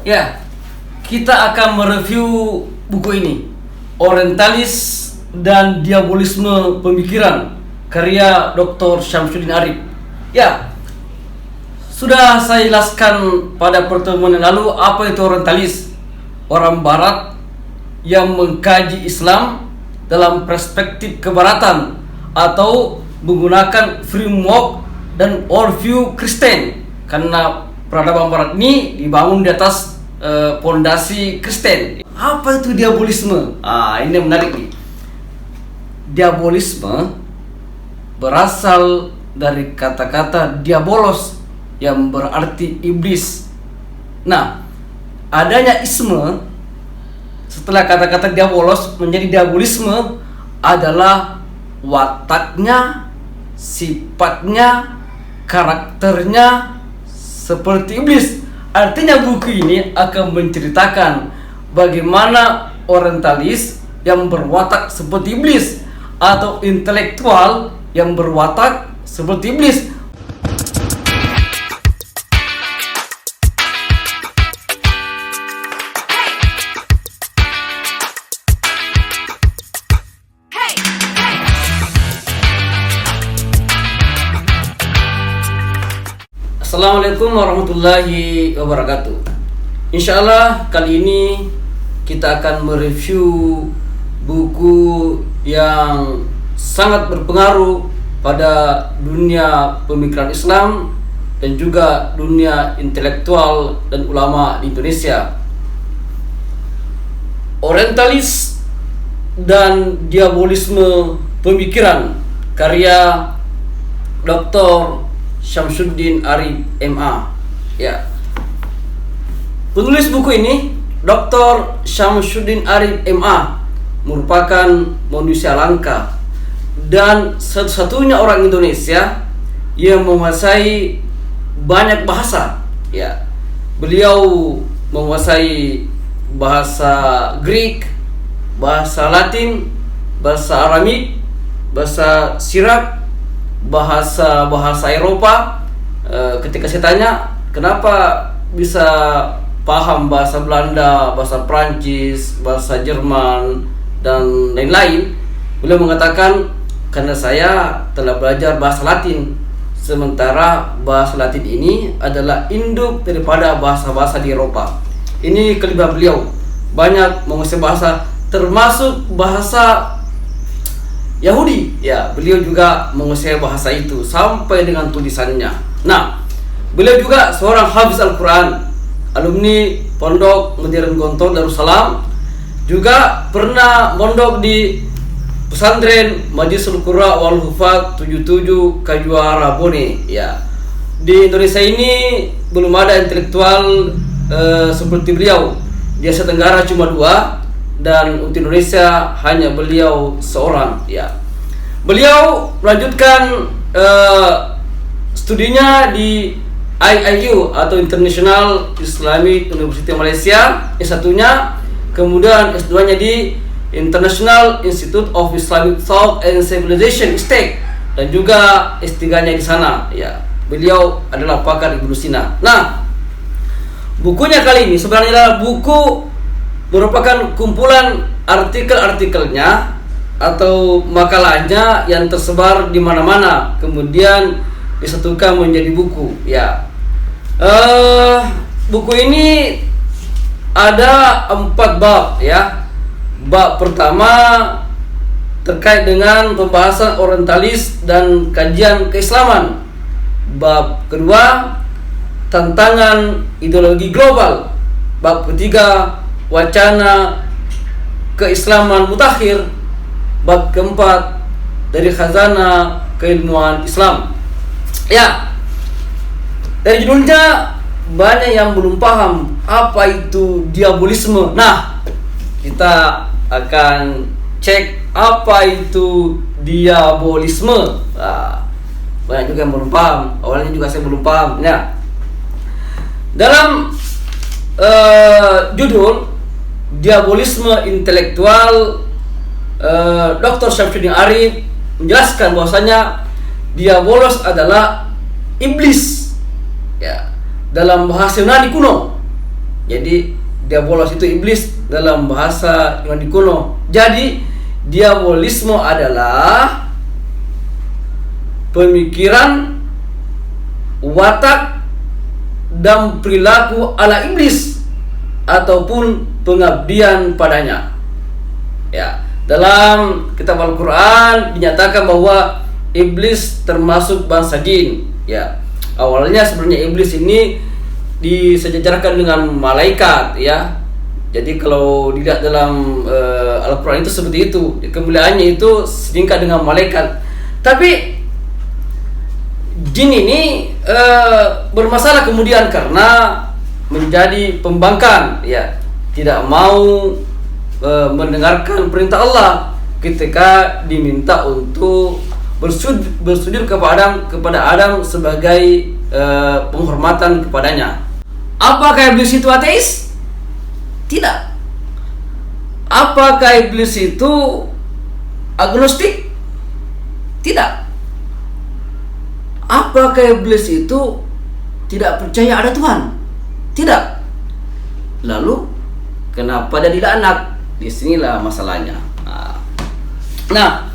Ya, kita akan mereview buku ini, Orientalis dan Diabolisme Pemikiran, karya Dr. Syamsuddin Arif. Ya, sudah saya jelaskan pada pertemuan yang lalu apa itu Orientalis. Orang Barat yang mengkaji Islam dalam perspektif kebaratan atau menggunakan framework dan worldview Kristen, karena peradaban Barat ini dibangun di atas pondasi Kristen. Apa itu diabolisme? Ini yang menarik nih. Diabolisme berasal dari kata-kata diabolos yang berarti iblis. Nah, adanya isme setelah kata-kata diabolos menjadi diabolisme adalah wataknya, sifatnya, karakternya seperti iblis. Artinya buku ini akan menceritakan bagaimana orientalis yang berwatak seperti iblis atau intelektual yang berwatak seperti iblis. Assalamualaikum warahmatullahi wabarakatuh. Insyaallah kali ini kita akan mereview buku yang sangat berpengaruh pada dunia pemikiran Islam dan juga dunia intelektual dan ulama di Indonesia. Orientalis dan Diabolisme Pemikiran, karya Dr. Syamsuddin Arif MA. Ya. Penulis buku ini Dr. Syamsuddin Arif MA merupakan manusia langka dan satu-satunya orang Indonesia yang menguasai banyak bahasa. Ya. Beliau menguasai bahasa Greek, bahasa Latin, bahasa Aramik, bahasa Sirak, bahasa Eropa. Ketika saya tanya kenapa bisa paham bahasa Belanda, bahasa Prancis, bahasa Jerman dan lain-lain, beliau mengatakan karena saya telah belajar bahasa Latin, sementara bahasa Latin ini adalah induk daripada bahasa-bahasa di Eropa. Ini kelebihan beliau, banyak menguasai bahasa termasuk bahasa Yahudi. Ya, beliau juga menguasai bahasa itu sampai dengan tulisannya. Nah, beliau juga seorang hafiz Al-Quran, alumni Pondok Modern Gontor Darussalam, juga pernah mondok di pesantren Majlisul Qurra wal Hufaz 77 Kajuara Bone. Ya, di Indonesia ini belum ada intelektual seperti beliau. Di Asia Tenggara cuma 2, dan untuk Indonesia hanya beliau seorang. Ya, beliau melanjutkan studinya di IIU atau International Islamic University Malaysia, S1-nya, kemudian S2-nya di International Institute of Islamic Thought and Civilization ISTEC, dan juga S3-nya di sana. Ya, beliau adalah pakar Ibnu Sina. Nah, bukunya kali ini sebenarnya adalah buku merupakan kumpulan artikel-artikelnya atau makalahnya yang tersebar di mana-mana, kemudian disatukan menjadi buku. Ya, buku ini ada 4 bab. Ya, bab pertama terkait dengan pembahasan orientalis dan kajian keislaman. Bab kedua, tantangan ideologi global. Bab ketiga, wacana keislaman mutakhir. Bab keempat, dari khazanah keilmuan Islam. Ya, dari judulnya banyak yang belum paham apa itu diabolisme. Nah, kita akan cek apa itu diabolisme. Banyak juga yang belum paham. Awalnya juga saya belum paham. Ya, dalam judul Diabolisme Intelektual, Dr. Syamsuddin Arif menjelaskan bahwasanya diabolos adalah iblis. Ya, dalam bahasa Yunani kuno, Jadi diabolos itu iblis dalam bahasa Yunani kuno. Jadi diabolisme adalah pemikiran, watak, dan perilaku ala iblis ataupun pengabdian padanya. Ya, dalam kitab Al-Qur'an dinyatakan bahwa iblis termasuk bangsa jin. Ya, awalnya sebenarnya iblis ini disejajarkan dengan malaikat, ya. Jadi kalau dilihat dalam Al-Qur'an itu seperti itu, kemuliaannya itu setingkat dengan malaikat. Tapi jin ini bermasalah kemudian karena menjadi pembangkang, ya, tidak mau mendengarkan perintah Allah ketika diminta untuk bersujud kepada Adam sebagai penghormatan kepadanya. Apakah iblis itu ateis? Tidak. Apakah iblis itu agnostik? Tidak. Apakah iblis itu tidak percaya ada Tuhan? Tidak. Lalu kenapa dia dilaknat? Disinilah masalahnya. Nah,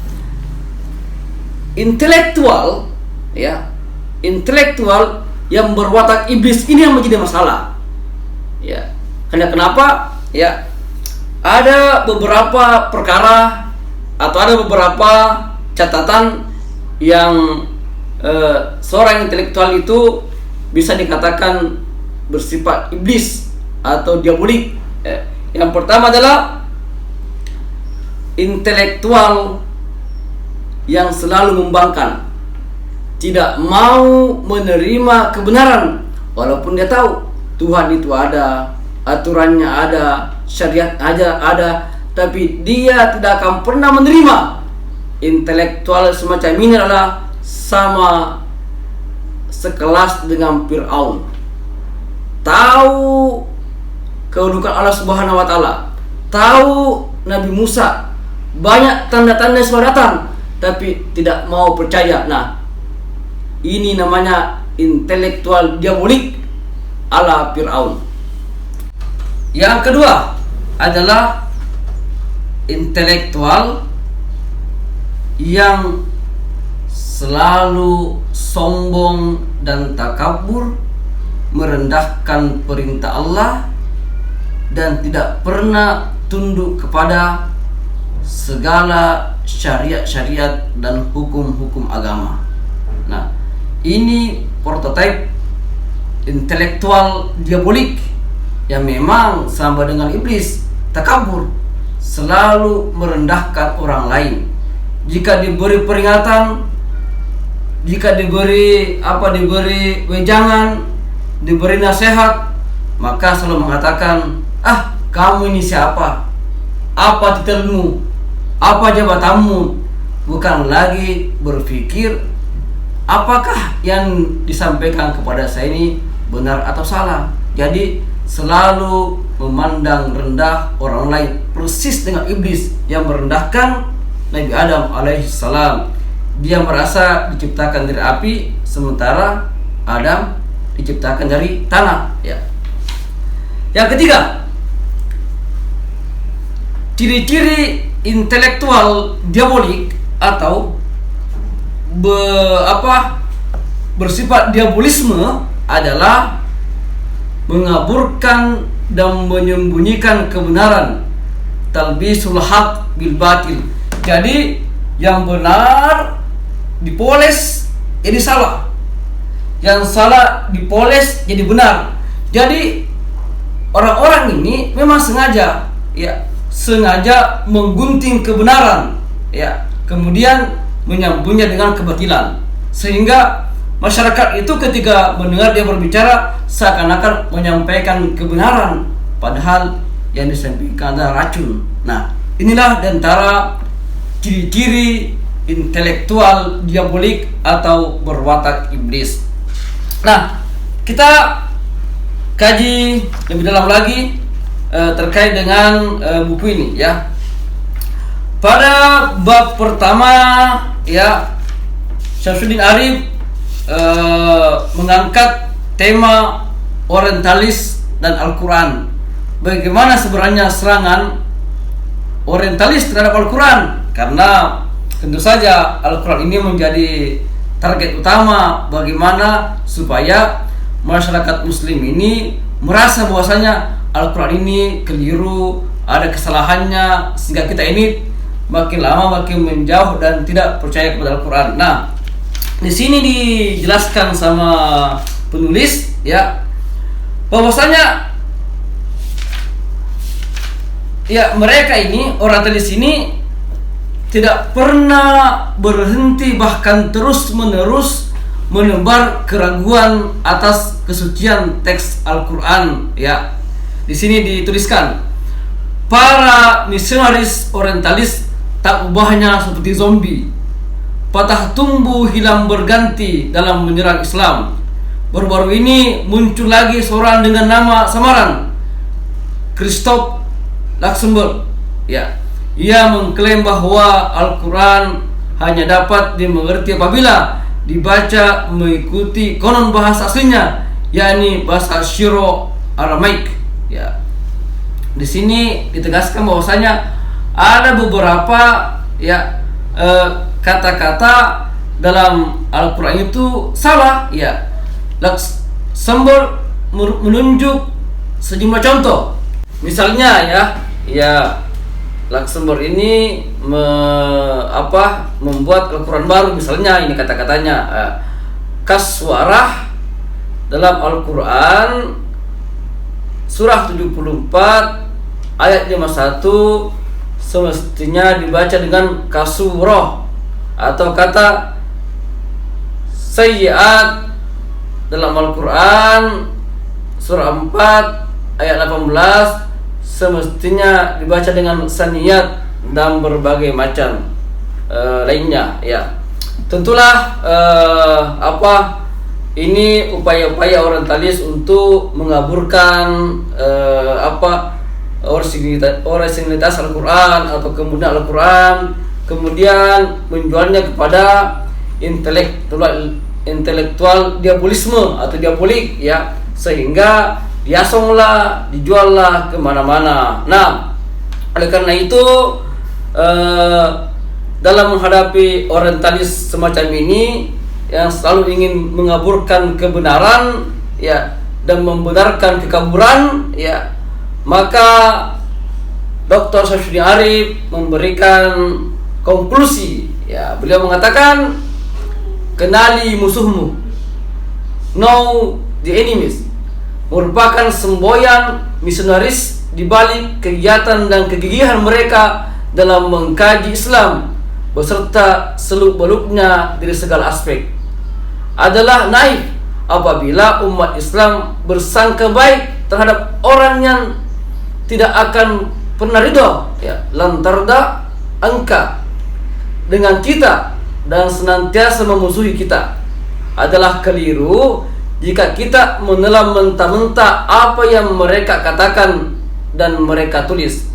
intelektual, ya, intelektual yang berwatak iblis ini yang menjadi masalah. Ya, karena kenapa? Ya, ada beberapa perkara atau ada beberapa catatan yang seorang intelektual itu bisa dikatakan bersifat iblis atau diabolik. Yang pertama adalah intelektual yang selalu membangkang, tidak mau menerima kebenaran walaupun dia tahu Tuhan itu ada, aturannya ada, syariat ada, tapi dia tidak akan pernah menerima. Intelektual semacam ini adalah sama sekelas dengan Fir'aun. Tahu kedudukan Allah Subhanahu wa taala, tahu Nabi Musa, banyak tanda-tanda yang sudah datang, tapi tidak mau percaya. Nah, ini namanya intelektual diabolik ala Fir'aun. Yang kedua adalah intelektual yang selalu sombong dan takabur, merendahkan perintah Allah dan tidak pernah tunduk kepada segala syariat-syariat dan hukum-hukum agama. Nah, ini prototipe intelektual diabolik yang memang sama dengan iblis, takabur, selalu merendahkan orang lain. Jika diberi peringatan, jika diberi wejangan, diberi nasihat, maka selalu mengatakan, kamu ini siapa? Apa titelmu? Apa jabatanmu? Bukan lagi berpikir apakah yang disampaikan kepada saya ini benar atau salah. Jadi selalu memandang rendah orang lain, persis dengan iblis yang merendahkan Nabi Adam alaihissalam. Dia merasa diciptakan dari api, sementara Adam diciptakan dari tanah. Ya. Yang ketiga, ciri-ciri intelektual diabolik atau bersifat diabolisme adalah mengaburkan dan menyembunyikan kebenaran, talbisul haq bil batil. Jadi yang benar dipoles jadi salah, yang salah dipoles jadi benar. Jadi orang-orang ini memang sengaja menggunting kebenaran, kemudian menyambungnya dengan kebatilan, sehingga masyarakat itu ketika mendengar dia berbicara seakan-akan menyampaikan kebenaran, padahal yang disampaikan adalah racun. Nah, inilah diantara ciri-ciri intelektual diabolik atau berwatak iblis. Nah, kita kaji lebih dalam lagi terkait dengan buku ini, ya. Pada bab pertama, Syamsuddin Arif mengangkat tema orientalis dan Al-Quran. Bagaimana sebenarnya serangan orientalis terhadap Al-Quran? Karena tentu saja Al-Quran ini menjadi target utama bagaimana supaya masyarakat muslim ini merasa bahwasanya Al-Quran ini keliru, ada kesalahannya, sehingga kita ini makin lama makin menjauh dan tidak percaya kepada Al-Quran. Nah, di sini dijelaskan sama penulis ya bahwasanya ya mereka ini orientalis ini tidak pernah berhenti, bahkan terus-menerus menebar keraguan atas kesucian teks Al-Quran ya. Di sini dituliskan, para misionaris orientalis tak ubahnya seperti zombie, patah tumbuh hilang berganti dalam menyerang Islam. Baru-baru ini muncul lagi seorang dengan nama samaran, Christoph Luxemburg ya. Ia mengklaim bahwa Al-Quran hanya dapat dimengerti apabila dibaca mengikuti konon bahasa aslinya, yakni bahasa Syiro-Aramaik ya. Di sini ditegaskan bahwasanya ada beberapa ya kata-kata dalam Al-Quran itu salah ya. Luxemburg menunjuk sejumlah contoh. Misalnya ya Luxemburg ini membuat Al-Quran baru. Misalnya ini kata-katanya, kaswarah dalam Al-Quran surah 74 ayat 51 semestinya dibaca dengan kasurah, atau kata sayyi'at dalam Al-Quran surah 4 ayat 18 semestinya dibaca dengan saniyat dan berbagai macam lainnya ya. Tentulah ini upaya-upaya orientalis untuk mengaburkan originalitas Al-Quran atau kemudian Al-Quran, kemudian menjualnya kepada intelektual diabolisme atau diabolik ya, sehingga diasonglah, dijuallah kemana-mana. Nah, oleh karena itu dalam menghadapi orientalis semacam ini yang selalu ingin mengaburkan kebenaran ya dan membenarkan kekaburan ya, maka Dr. Syamsuddin Arif memberikan konklusi ya. Beliau mengatakan, kenali musuhmu, know the enemies, merupakan semboyan misionaris di balik kegiatan dan kegigihan mereka dalam mengkaji Islam beserta seluk-beluknya dari segala aspek. Adalah naif apabila umat Islam bersangka baik terhadap orang yang tidak akan pernah ridho ya, lantarda angka dengan kita dan senantiasa memusuhi kita. Adalah keliru jika kita menelan mentah-mentah apa yang mereka katakan dan mereka tulis.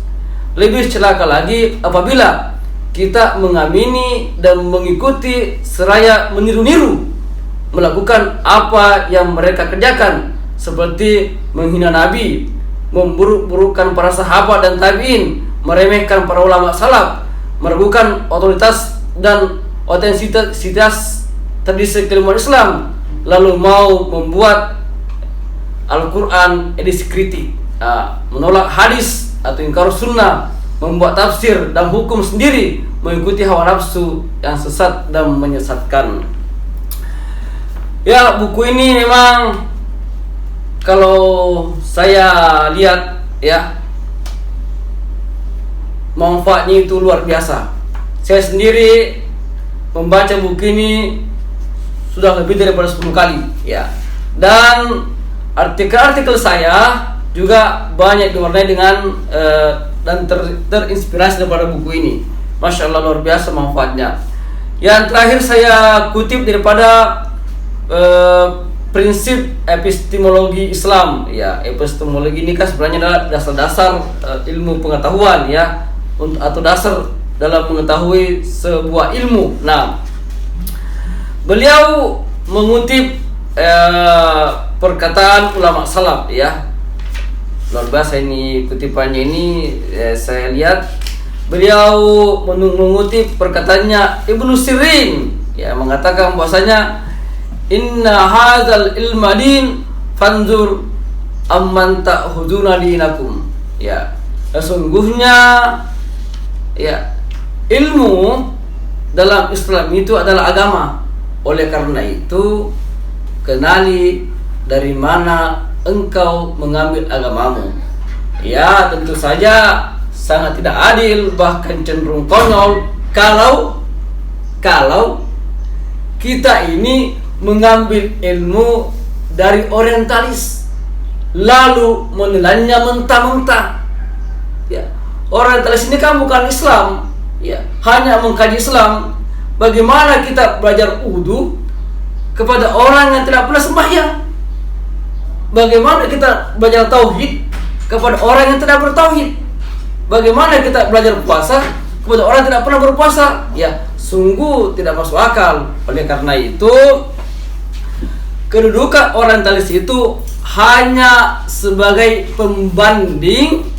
Lebih celaka lagi apabila kita mengamini dan mengikuti seraya meniru-niru melakukan apa yang mereka kerjakan, seperti menghina Nabi, memburuk-burukkan para sahabat dan tabi'in, meremehkan para ulama salaf, meragukan otoritas dan otentisitas tradisi keilmuan Islam, lalu mau membuat Al-Quran edisi kritik, menolak hadis atau ingkar sunnah, membuat tafsir dan hukum sendiri, mengikuti hawa nafsu yang sesat dan menyesatkan. Ya, buku ini memang kalau saya lihat ya, manfaatnya itu luar biasa. Saya sendiri membaca buku ini sudah lebih daripada 10 kali ya. Dan artikel-artikel saya juga banyak diwarnai dengan dan terinspirasi daripada buku ini. Masya Allah, luar biasa manfaatnya. Yang terakhir saya kutip daripada prinsip epistemologi Islam ya. Epistemologi ini kan sebenarnya adalah dasar-dasar ilmu pengetahuan ya, atau dasar dalam mengetahui sebuah ilmu. Nah, beliau mengutip perkataan ulama salaf ya, luar biasa ini kutipannya ini. Saya lihat beliau mengutip perkataannya Ibnu Sirin, ya, mengatakan bahwasanya inna hadzal ilma din fanzur amman ta'khuduna dinakum. Ya, sesungguhnya ya ilmu dalam Islam itu adalah agama. Oleh karena itu, kenali dari mana engkau mengambil agamamu. Ya, tentu saja sangat tidak adil, bahkan cenderung konyol kalau kita ini mengambil ilmu dari orientalis lalu menelannya mentah-mentah. Ya, orientalis ini kan bukan Islam, ya, hanya mengkaji Islam. Bagaimana kita belajar wudu kepada orang yang tidak pernah sembahyang? Bagaimana kita belajar tauhid kepada orang yang tidak bertauhid? Bagaimana kita belajar puasa kepada orang yang tidak pernah berpuasa? Ya, sungguh tidak masuk akal. Oleh karena itu, kedudukan orientalis itu hanya sebagai pembanding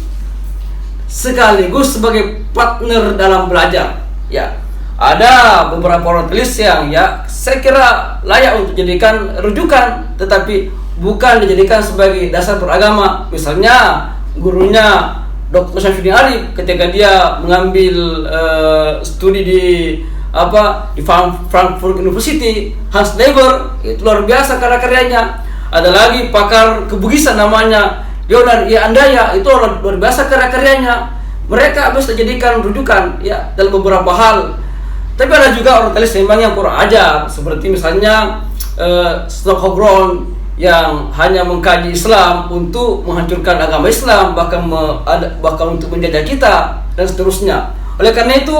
sekaligus sebagai partner dalam belajar. Ya, ada beberapa orientalis yang ya saya kira layak untuk dijadikan rujukan, tetapi bukan dijadikan sebagai dasar beragama. Misalnya gurunya Dr. Syamsuddin Arif ketika dia mengambil studi di Frankfurt University, Hans Leber, itu luar biasa karya-karyanya. Ada lagi pakar kebugisan namanya Leonard I. Andaya, itu luar biasa karya-karyanya. Mereka bisa dijadikan rujukan ya dalam beberapa hal. Tapi ada juga orientalis memang yang kurang ajar, seperti misalnya Stockholm yang hanya mengkaji Islam untuk menghancurkan agama Islam, bahkan untuk menjajah kita dan seterusnya. Oleh karena itu,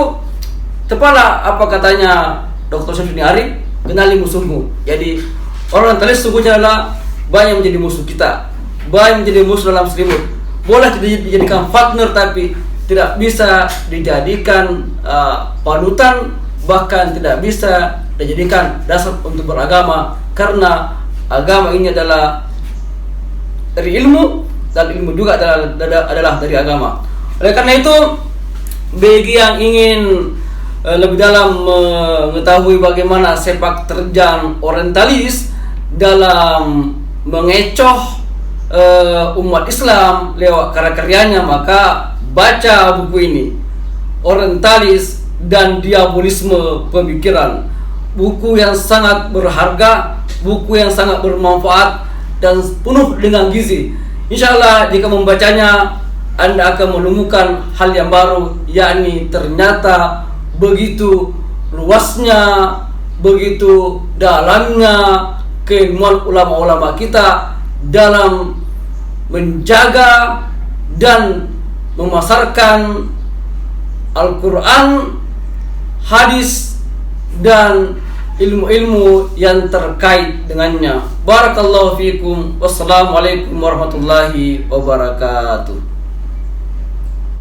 tepatlah apa katanya Dr. Syamsuddin Arif, kenali musuhmu. Jadi orientalis sungguhnya adalah banyak menjadi musuh kita, banyak menjadi musuh dalam selimut. Boleh dijadikan partner, tapi tidak bisa dijadikan panutan, bahkan tidak bisa dijadikan dasar untuk beragama, karena agama ini adalah dari ilmu dan ilmu juga adalah dari agama. Oleh karena itu, bagi yang ingin lebih dalam mengetahui bagaimana sepak terjang orientalis dalam mengecoh umat Islam lewat karya-karyanya, maka baca buku ini, Orientalis dan Diabolisme Pemikiran. Buku yang sangat berharga, buku yang sangat bermanfaat dan penuh dengan gizi. Insyaallah jika membacanya, Anda akan menemukan hal yang baru, yakni ternyata begitu luasnya, begitu dalamnya keilmuan ulama-ulama kita dalam menjaga dan memasarkan Al-Quran, hadis, dan ilmu-ilmu yang terkait dengannya. Barakallahu fikum. Wassalamualaikum warahmatullahi wabarakatuh.